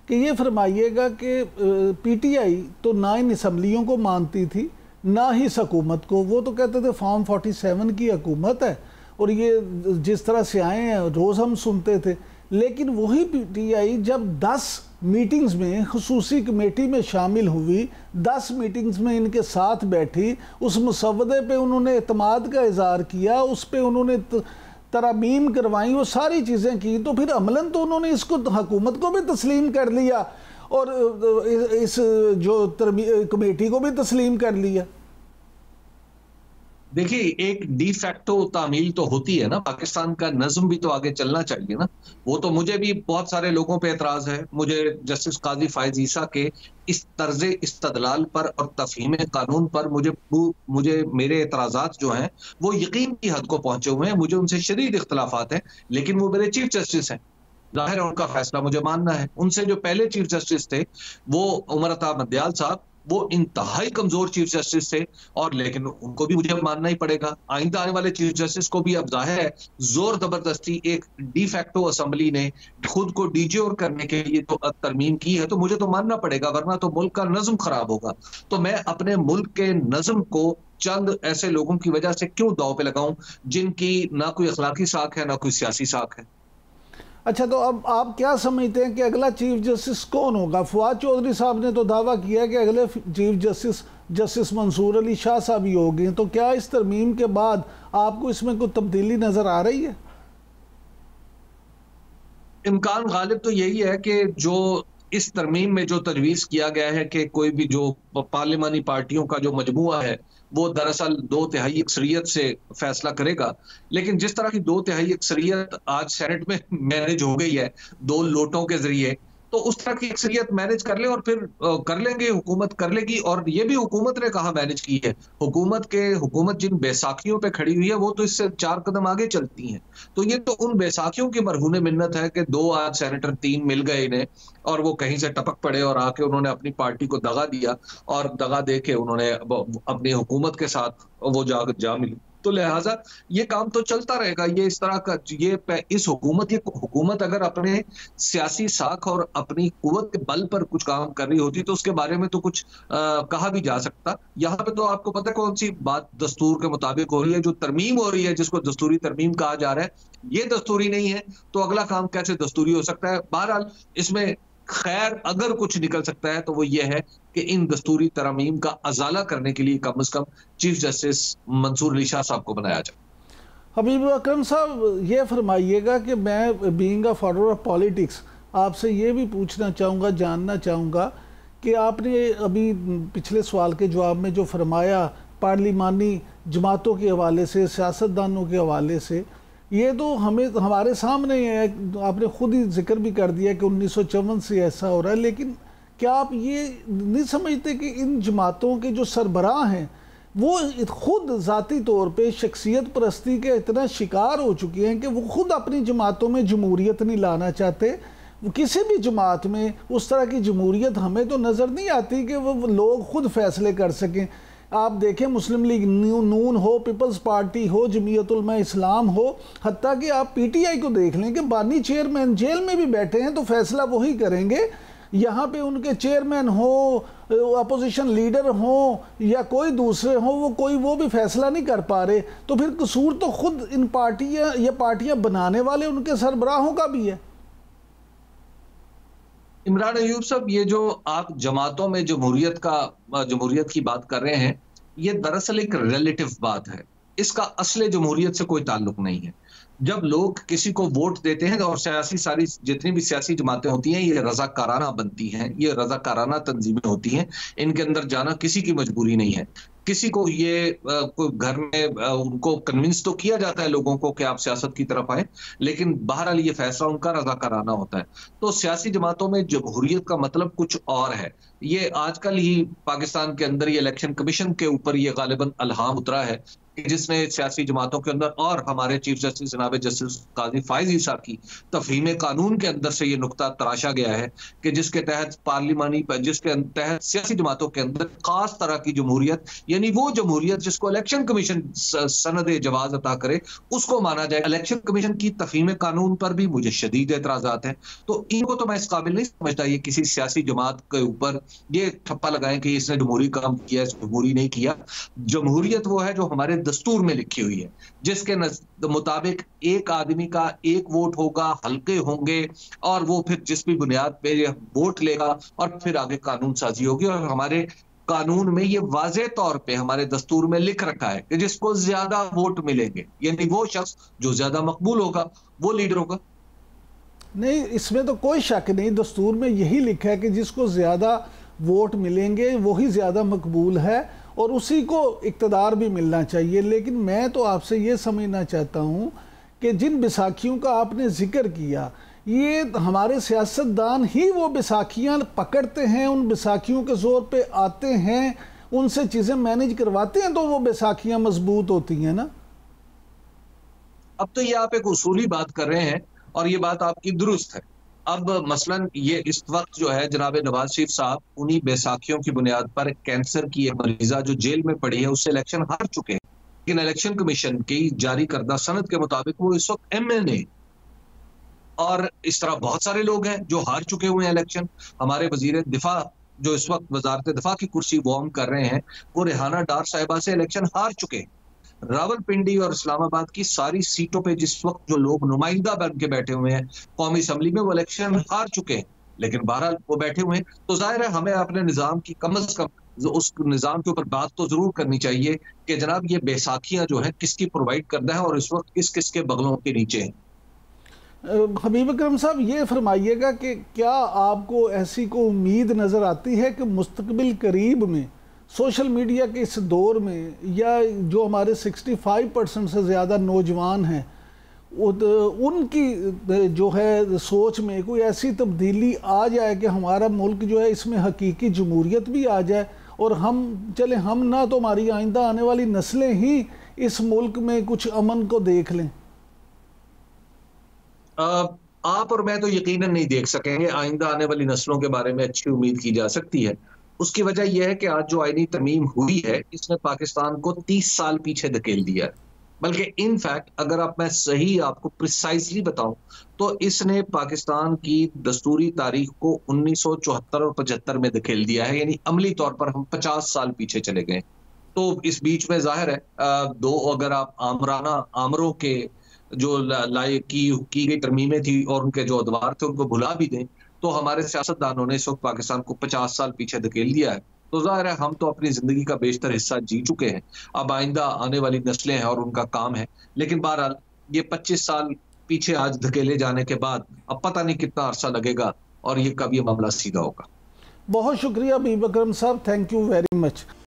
कि ये फरमाइएगा कि पीटीआई तो ना इन असम्बलियों को मानती थी ना ही इस हुकूमत को। वो तो कहते थे फॉर्म 47 की हुकूमत है और ये जिस तरह से आए हैं रोज़ हम सुनते थे। लेकिन वही पीटीआई जब 10 मीटिंग्स में खुसूसी कमेटी में शामिल हुई, 10 मीटिंग्स में इनके साथ बैठी, उस मुसवदे पे उन्होंने एतमाद का इजहार किया, उस पे उन्होंने तरमीम करवाई, वो सारी चीज़ें की, तो फिर अमलन तो उन्होंने इसको हुकूमत को भी तस्लीम कर लिया और इस जो कमेटी को भी तस्लीम कर लिया। देखिए, एक डी फैक्टो तामील तो होती है ना, पाकिस्तान का नज्म भी तो आगे चलना चाहिए ना। वो तो मुझे भी बहुत सारे लोगों पे एतराज है, मुझे जस्टिस काजी फायज ईसा के इस तर्ज इस्तदलाल पर और तफहीम कानून पर मुझे मेरे एतराजात जो हैं वो यकीन की हद को पहुंचे हुए हैं, मुझे उनसे शदीद इख्तलाफात हैं, लेकिन वो मेरे चीफ जस्टिस हैं, जाहिर है उनका फैसला मुझे मानना है। उनसे जो पहले चीफ जस्टिस थे वो उमर अता मदयाल साहब, वो इंतहाई कमजोर चीफ जस्टिस थे, और लेकिन उनको भी मुझे मानना ही पड़ेगा। आइंदा आने वाले चीफ जस्टिस को भी अब जाहिर है जोर जबरदस्ती एक डी फैक्टो असेंबली ने खुद को डीज्योर करने के लिए तो तरमीम की है, तो मुझे तो मानना पड़ेगा, वरना तो मुल्क का नज्म खराब होगा। तो मैं अपने मुल्क के नज्म को चंद ऐसे लोगों की वजह से क्यों दांव पे लगाऊं जिनकी ना कोई अखलाकी साख है ना कोई सियासी साख है। अच्छा, तो अब आप क्या समझते हैं कि अगला चीफ जस्टिस कौन होगा? फवाद चौधरी साहब ने तो दावा किया है कि अगले चीफ जस्टिस मंसूर अली शाह साहब ही होंगे, तो क्या इस तरमीम के बाद आपको इसमें कोई तब्दीली नजर आ रही है? इम्कान गालिब तो यही है कि जो इस तरमीम में जो तजवीज़ किया गया है कि कोई भी जो पार्लिमानी पार्टियों का जो मजमुआ है वो दरअसल 2/3 अक्सरियत से फैसला करेगा, लेकिन जिस तरह की 2/3 अक्सरियत आज सेनेट में मैनेज हो गई है 2 लोटों के जरिए, तो उस तरह की अक्सरियत मैनेज कर ले और फिर कर लेंगे, हुकूमत कर लेगी। और ये भी हुकूमत ने कहा मैनेज की है, हुकूमत जिन बैसाखियों पे खड़ी हुई है वो तो इससे 4 कदम आगे चलती हैं। तो ये तो उन बैसाखियों की मरहून मिन्नत है कि 2 आज सेनेटर 3 मिल गए इन्हें, और वो कहीं से टपक पड़े और आके उन्होंने अपनी पार्टी को दगा दिया, और दगा दे के उन्होंने अपनी हुकूमत के साथ वो जा मिली। तो लिहाजा ये काम तो चलता रहेगा। ये इस तरह का ये हुकूमत अगर अपने सियासी साख और अपनी कुव्वत के बल पर कुछ काम कर रही होती तो उसके बारे में तो कुछ कहा भी जा सकता। यहाँ पे तो आपको पता है कौन सी बात दस्तूर के मुताबिक हो रही है, जो तरमीम हो रही है जिसको दस्तूरी तरमीम कहा जा रहा है, ये दस्तूरी नहीं है, तो अगला काम कैसे दस्तूरी हो सकता है? बहरहाल इसमें खैर अगर कुछ निकल सकता है तो वो ये है कि इन दस्तूरी तरमीम का अजाला करने के लिए कम से कम चीफ जस्टिस मंसूर अली शाह साहब को बनाया जाए। हबीब अकरम साहब, ये फरमाइएगा कि मैं being a follower of politics आपसे ये भी पूछना चाहूँगा, जानना चाहूँगा कि आपने अभी पिछले सवाल के जवाब में जो फरमाया पार्लिमानी जमातों के हवाले से, सियासतदानों के हवाले से, ये तो हमारे सामने है, आपने खुद ही जिक्र भी कर दिया कि 1954 से ऐसा हो रहा है। लेकिन क्या आप ये नहीं समझते कि इन जमातों के जो सरबराह हैं वो खुद ज़ाती तौर पे शख्सियत परस्ती के इतना शिकार हो चुके हैं कि वो खुद अपनी जमातों में जमहूरियत नहीं लाना चाहते? किसी भी जमात में उस तरह की जमहूरियत हमें तो नज़र नहीं आती कि वो लोग खुद फैसले कर सकें। आप देखें, मुस्लिम लीग नून हो, पीपल्स पार्टी हो, जमीयत उलमा इस्लाम हो, हत्ता कि आप पीटीआई को देख लें कि बानी चेयरमैन जेल में भी बैठे हैं तो फैसला वही करेंगे। यहाँ पे उनके चेयरमैन हो, अपोजिशन लीडर हो या कोई दूसरे हो, वो भी फैसला नहीं कर पा रहे। तो फिर कसूर तो खुद इन पार्टियां बनाने वाले उनके सरबराहों का भी है। इमरान अयूब साहब, ये जो आप जमातों में जमहूरियत की बात कर रहे हैं, ये दरअसल एक रिलेटिव बात है, इसका असले जमहूरियत से कोई ताल्लुक नहीं है। जब लोग किसी को वोट देते हैं और सारी जितनी भी सियासी जमातें होती हैं ये रजाकाराना बनती हैं, ये रजाकाराना तंजीमें होती हैं, इनके अंदर जाना किसी की मजबूरी नहीं है। किसी को ये घर में उनको कन्विंस तो किया जाता है लोगों को कि आप सियासत की तरफ आए, लेकिन बहरहाल ये फैसला उनका रजाकाराना होता है। तो सियासी जमातों में जमहूरियत का मतलब कुछ और है। ये आजकल ही पाकिस्तान के अंदर ये इलेक्शन कमीशन के ऊपर ये गालिबन अल्हाम उतरा है जिसने सियासी जमातों के अंदर और हमारे चीफ जस्टिस जनाब जस्टिस काजी फाइज ईसा की तफहीम कानून के अंदर से ये नुक्ता तराशा गया है कि जिसके तहत जिसके तहत सियासी जमातों के अंदर खास तरह की जमहूरियत, यानी वो जमहूरियत जिसको इलेक्शन कमीशन सनद जवाज अता करे, उसको माना जाए। इलेक्शन कमीशन की तफहीम कानून पर भी मुझे शदीद एतराजात हैं। तो इनको तो मैं इस काबिल नहीं समझता ये किसी सियासी जमात के ऊपर ये ठप्पा लगाएं कि इसने जमहूरी काम किया, जमहूरी नहीं किया। जमहूरियत वो है जो हमारे दस्तूर में लिखी हुई है, जिसके मुताबिक एक आदमी का एक वोट होगा, हल्के होंगे, और वो फिर जिस भी बुनियाद पे वोट लेगा और फिर आगे कानून साजी होगी। और हमारे कानून में ये वाज़ेह तौर पे हमारे दस्तूर में लिख रखा है कि जिसको ज्यादा वोट मिलेंगे, यानी वो शख्स जो ज्यादा मकबूल होगा वो लीडर होगा। नहीं, इसमें तो कोई शक नहीं, दस्तूर में यही लिखा है कि जिसको ज्यादा वोट मिलेंगे वही ज्यादा मकबूल है और उसी को इक़्तिदार भी मिलना चाहिए। लेकिन मैं तो आपसे ये समझना चाहता हूँ कि जिन बैसाखियों का आपने जिक्र किया, ये हमारे सियासतदान ही वो बैसाखियाँ पकड़ते हैं, उन बैसाखियों के ज़ोर पे आते हैं, उनसे चीज़ें मैनेज करवाते हैं, तो वो बैसाखियाँ मजबूत होती हैं ना। अब तो ये आप एक उसूली बात कर रहे हैं और ये बात आपकी दुरुस्त है। अब मसलन ये इस वक्त जो है जनाब नवाज शरीफ साहब उन्हीं बैसाखियों की बुनियाद पर कैंसर की एक मरीजा जो जेल में पड़ी है उससे इलेक्शन हार चुके हैं, लेकिन इलेक्शन कमीशन की जारी करदा सनद के मुताबिक वो इस वक्त MNA, और इस तरह बहुत सारे लोग हैं जो हार चुके हुए हैं इलेक्शन। हमारे वजीर दिफा जो इस वक्त वजारत दिफा की कुर्सी वार्म कर रहे हैं, वो रेहाना डार साहिबा से इलेक्शन हार चुके हैं। रावलपिंडी और इस्लामाबाद की सारी सीटों पे जिस वक्त जो लोग नुमाइंदा बन के बैठे हुए हैं कौमी असम्बली में, वो इलेक्शन हार चुके हैं, लेकिन बहरहाल वो बैठे हुए हैं। तो जाहिर है हमें अपने निज़ाम की कम अज कम उस निज़ाम के ऊपर बात तो जरूर करनी चाहिए कि जनाब ये बैसाखियां जो है किसकी प्रोवाइड करना है और इस वक्त किस किस के बगलों के नीचे हैं। हबीब अकरम साहब, ये फरमाइएगा कि क्या आपको ऐसी को उम्मीद नज़र आती है कि मुस्तकबिल करीब में सोशल मीडिया के इस दौर में, या जो हमारे 65% से ज़्यादा नौजवान हैं, उनकी जो है सोच में कोई ऐसी तब्दीली आ जाए कि हमारा मुल्क जो है इसमें हकीकी जमहूरियत भी आ जाए और हम ना तो हमारी आइंदा आने वाली नस्लें ही इस मुल्क में कुछ अमन को देख लें? आप और मैं तो यकीनन नहीं देख सकेंगे। आइंदा आने वाली नस्लों के बारे में अच्छी उम्मीद की जा सकती है। उसकी वजह यह है कि आज जो आईनी तरमीम हुई है इसने पाकिस्तान को 30 साल पीछे धकेल दिया है। बल्कि इनफैक्ट अगर मैं सही आपको प्रिसाइजली बताऊं तो इसने पाकिस्तान की दस्तूरी तारीख को 1974 और 75 में धकेल दिया है, यानी अमली तौर पर हम 50 साल पीछे चले गए। तो इस बीच में जाहिर है अगर आप आमरों के जो की गई तरमीमें थी और उनके जो अदवार थे उनको भुला भी दें, तो हमारे सियासतदानों ने इस वक्त पाकिस्तान को 50 साल पीछे धकेल दिया है। तो जाहिर है हम तो अपनी जिंदगी का बेशतर हिस्सा जी चुके हैं, अब आइंदा आने वाली नस्लें हैं और उनका काम है। लेकिन बहरहाल ये 25 साल पीछे आज धकेले जाने के बाद अब पता नहीं कितना अरसा लगेगा और ये कब ये मामला सीधा होगा। बहुत शुक्रिया हबीब अकरम साहब, थैंक यू वेरी मच।